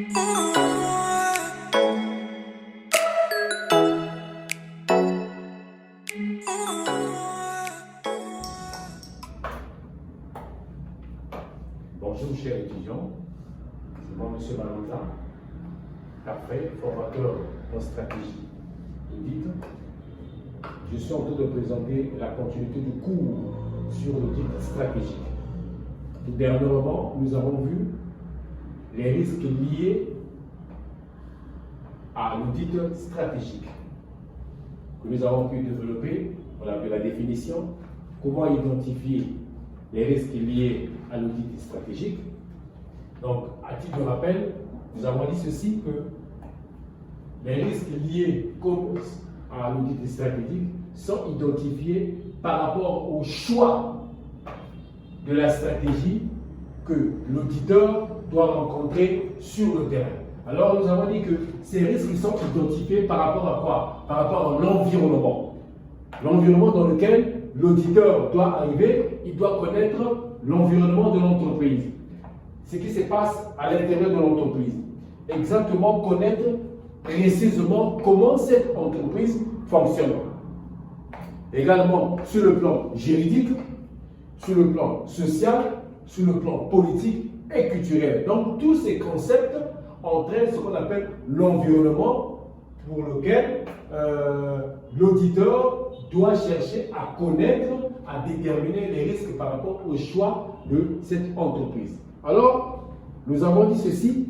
Bonjour chers étudiants, c'est moi M. Malonza, après formateur en stratégie d'audit. Je suis en train de présenter la continuité du cours sur l'audit stratégique. Tout dernièrement, nous avons vu les risques liés à l'audit stratégique que nous avons pu développer. On a vu la définition, comment identifier les risques liés à l'audit stratégique. Donc, à titre de rappel, nous avons dit ceci, que les risques liés à l'audit stratégique sont identifiés par rapport au choix de la stratégie que l'auditeur doit rencontrer sur le terrain. Alors, nous avons dit que ces risques sont identifiés par rapport à quoi? Par rapport à l'environnement. L'environnement dans lequel l'auditeur doit arriver, il doit connaître l'environnement de l'entreprise. Ce qui se passe à l'intérieur de l'entreprise. Exactement connaître précisément comment cette entreprise fonctionne. Également sur le plan juridique, sur le plan social, sur le plan politique et culturel. Donc tous ces concepts entraînent ce qu'on appelle l'environnement pour lequel l'auditeur doit chercher à connaître, à déterminer les risques par rapport au choix de cette entreprise. Alors, nous avons dit ceci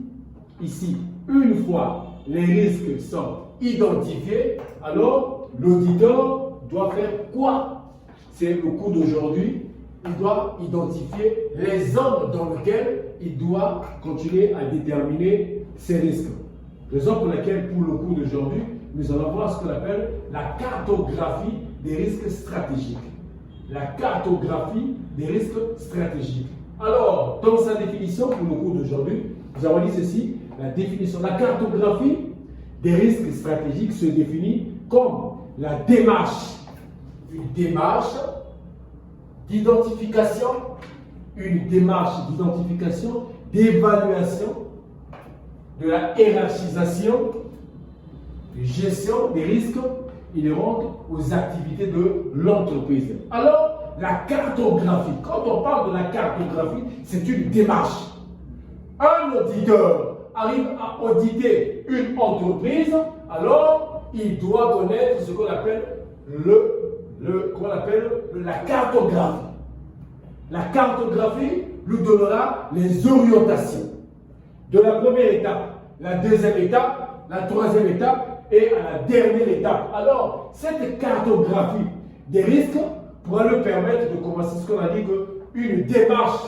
ici. Une fois les risques sont identifiés, alors l'auditeur doit faire quoi? C'est le cours d'aujourd'hui. Il doit identifier les zones dans lesquelles il doit continuer à déterminer ces risques. Raison pour laquelle, pour le cours d'aujourd'hui, nous allons voir ce qu'on appelle la cartographie des risques stratégiques. La cartographie des risques stratégiques. Alors, dans sa définition pour le cours d'aujourd'hui, nous avons dit ceci, la définition. La cartographie des risques stratégiques se définit comme la démarche, une démarche d'identification, d'évaluation, de la hiérarchisation, de gestion des risques inhérents aux activités de l'entreprise. Alors, la cartographie, quand on parle de la cartographie, c'est une démarche. Un auditeur arrive à auditer une entreprise, alors il doit connaître ce qu'on appelle la cartographie. La cartographie lui donnera les orientations de la première étape, la deuxième étape, la troisième étape et à la dernière étape. Alors, cette cartographie des risques pourra lui permettre de commencer ce qu'on a dit une démarche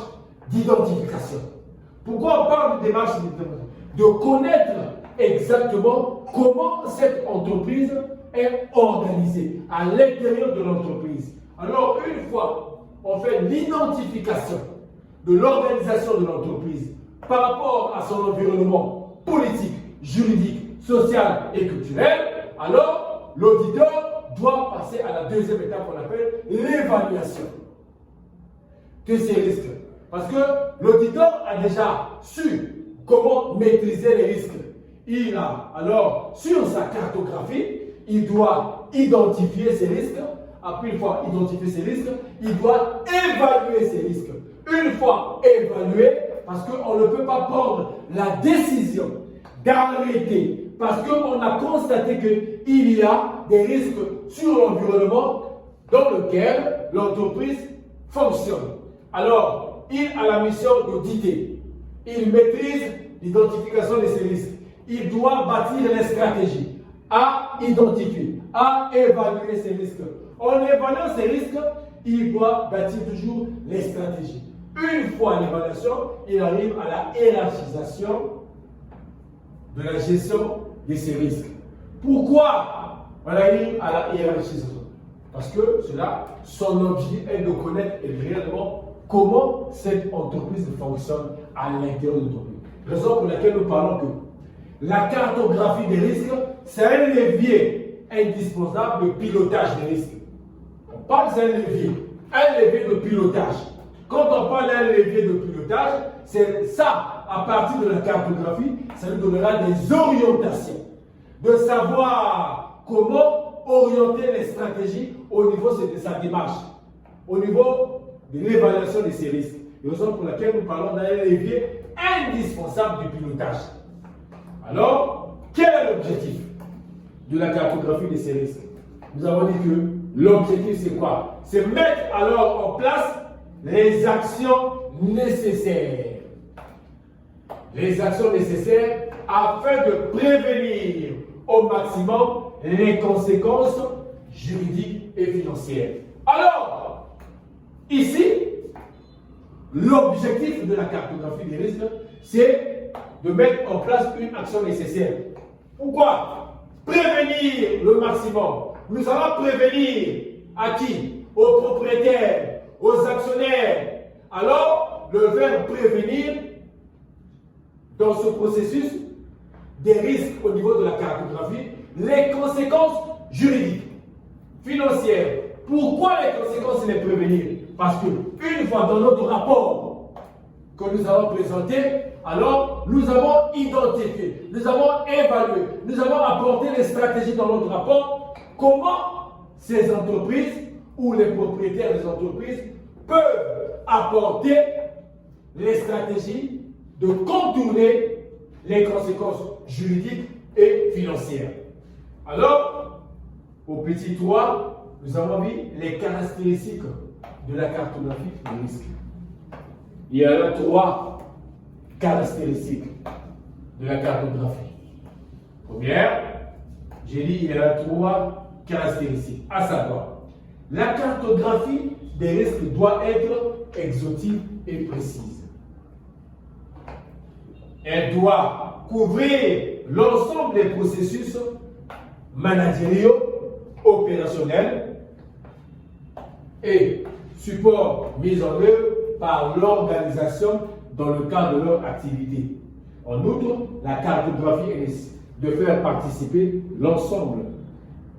d'identification. Pourquoi on parle de démarche d'identification? De connaître exactement comment cette entreprise est organisée à l'intérieur de l'entreprise. Alors, une fois on fait l'identification de l'organisation de l'entreprise par rapport à son environnement politique, juridique, social et culturel, alors l'auditeur doit passer à la deuxième étape qu'on appelle l'évaluation de ces risques. Parce que l'auditeur a déjà su comment maîtriser les risques. Il a alors, sur sa cartographie, il doit identifier ces risques. Après, une fois identifié ces risques, il doit évaluer ces risques. Une fois évalué, parce qu'on ne peut pas prendre la décision d'arrêter, parce qu'on a constaté qu'il y a des risques sur l'environnement dans lequel l'entreprise fonctionne. Alors, il a la mission d'auditer. Il maîtrise l'identification de ces risques. Il doit bâtir les stratégies à identifier, à évaluer ces risques. En évaluant ces risques, il doit bâtir toujours les stratégies. Une fois l'évaluation, il arrive à la hiérarchisation de la gestion de ces risques. Pourquoi on arrive à la hiérarchisation? Parce que son objet est de connaître réellement comment cette entreprise fonctionne à l'intérieur de l'entreprise. Raison pour laquelle nous parlons que la cartographie des risques, c'est un levier indispensable de pilotage des risques. On parle d'un levier de pilotage. Quand on parle d'un levier de pilotage, c'est ça, à partir de la cartographie, ça nous donnera des orientations, de savoir comment orienter les stratégies au niveau de sa démarche, au niveau de l'évaluation de ces risques. Raison pour laquelle nous parlons d'un levier indispensable du pilotage. Alors, quel est l'objectif de la cartographie de ces risques? Nous avons dit que l'objectif c'est quoi? C'est mettre alors en place les actions nécessaires. Les actions nécessaires afin de prévenir au maximum les conséquences juridiques et financières. Alors, ici, l'objectif de la cartographie des risques, c'est de mettre en place une action nécessaire. Pourquoi? Prévenir le maximum. Nous allons prévenir à qui? Aux propriétaires, aux actionnaires. Alors, le verbe prévenir, dans ce processus, des risques au niveau de la cartographie, les conséquences juridiques, financières. Pourquoi les conséquences les prévenir? Parce que une fois dans notre rapport que nous avons présenté, alors nous avons identifié, nous avons évalué, nous avons apporté les stratégies dans notre rapport, comment ces entreprises ou les propriétaires des entreprises peuvent apporter les stratégies de contourner les conséquences juridiques et financières. Alors, au petit 3, nous avons vu les caractéristiques de la cartographie des risques. Il y a là 3 caractéristiques de la cartographie. Première, j'ai dit il y a 3 caractéristiques, à savoir, la cartographie des risques doit être exhaustive et précise. Elle doit couvrir l'ensemble des processus managériaux, opérationnels et supports mis en œuvre par l'organisation dans le cadre de leur activité. En outre, la cartographie est de faire participer l'ensemble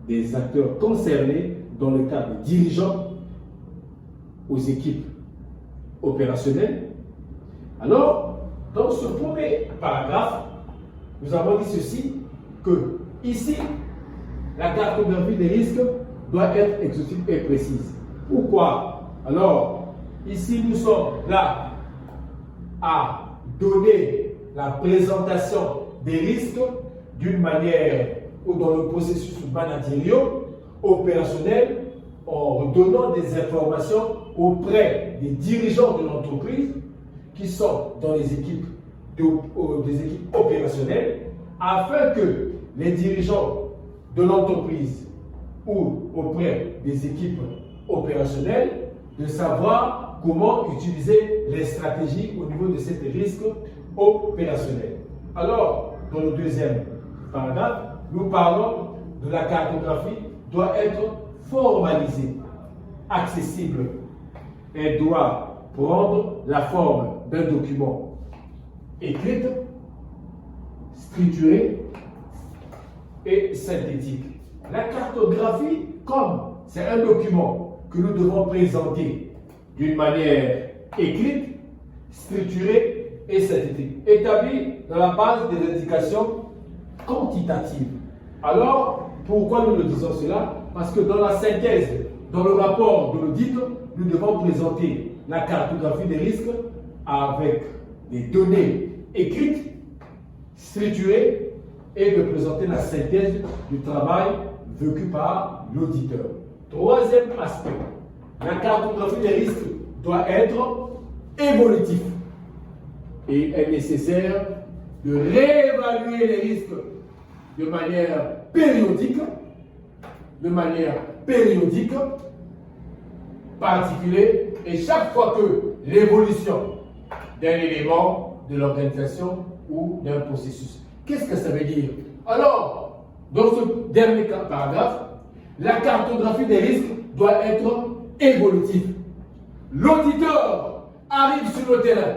des acteurs concernés dans le cadre des dirigeants aux équipes opérationnelles. Alors, dans ce premier paragraphe, nous avons dit ceci, que ici, la cartographie des risques doit être exhaustive et précise. Pourquoi? Alors, ici, nous sommes là à donner la présentation des risques d'une manière ou dans le processus managérial, opérationnel, en donnant des informations auprès des dirigeants de l'entreprise qui sont dans les équipes, des équipes opérationnelles, afin que les dirigeants de l'entreprise ou auprès des équipes opérationnelles de savoir comment utiliser les stratégies au niveau de ces risques opérationnels. Alors, dans le deuxième paragraphe, nous parlons de la cartographie doit être formalisée, accessible. Elle doit prendre la forme d'un document écrit, structuré et synthétique. La cartographie, comme c'est un document que nous devons présenter d'une manière écrite, structurée et synthétique, établie dans la base des indications quantitatives. Alors, pourquoi nous le disons cela? Parce que dans la synthèse, dans le rapport de l'audit, nous devons présenter la cartographie des risques avec des données écrites, structurées et de présenter la synthèse du travail vécu par l'auditeur. Troisième aspect, la cartographie des risques doit être évolutive et est nécessaire de réévaluer les risques de manière périodique, particulière, et chaque fois que l'évolution d'un élément de l'organisation ou d'un processus. Qu'est-ce que ça veut dire? Alors, dans ce dernier paragraphe, la cartographie des risques doit être évolutive. L'auditeur arrive sur le terrain,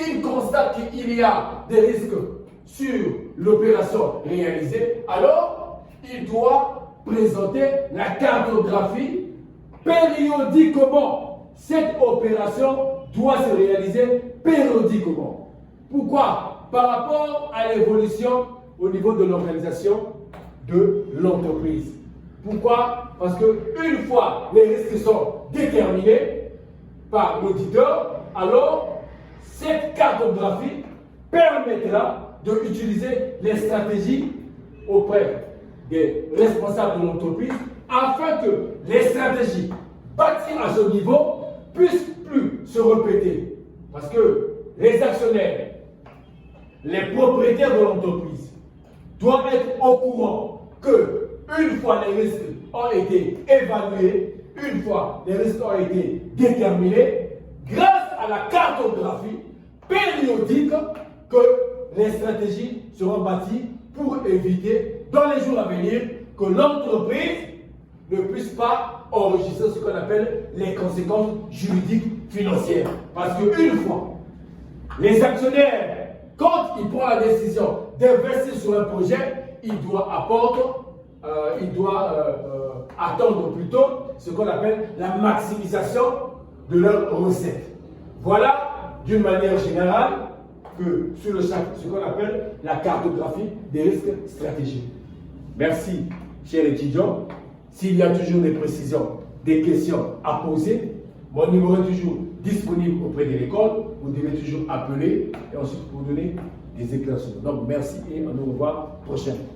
il constate qu'il y a des risques sur l'opération réalisée, alors il doit présenter la cartographie périodiquement. Cette opération doit se réaliser périodiquement. Pourquoi? Par rapport à l'évolution au niveau de l'organisation de l'entreprise. Pourquoi? Parce qu'une fois les risques sont déterminés par l'auditeur, alors cette cartographie permettra d'utiliser les stratégies auprès des responsables de l'entreprise afin que les stratégies bâties à ce niveau puissent plus se répéter. Parce que les actionnaires, les propriétaires de l'entreprise doivent être au courant que une fois les risques ont été évalués, une fois les risques ont été déterminés, grâce à la cartographie périodique, que les stratégies seront bâties pour éviter dans les jours à venir que l'entreprise ne puisse pas enregistrer ce qu'on appelle les conséquences juridiques financières. Parce qu'une fois, les actionnaires, quand ils prennent la décision d'investir sur un projet, ils doivent attendre plutôt ce qu'on appelle la maximisation de leurs recettes. Voilà, d'une manière générale, que sur le chapitre, ce qu'on appelle la cartographie des risques stratégiques. Merci, chers étudiants. S'il y a toujours des précisions, des questions à poser, mon numéro est toujours disponible auprès de l'école. Vous devez toujours appeler et ensuite vous donner des éclaircissements. Donc, merci et on nous revoit prochainement.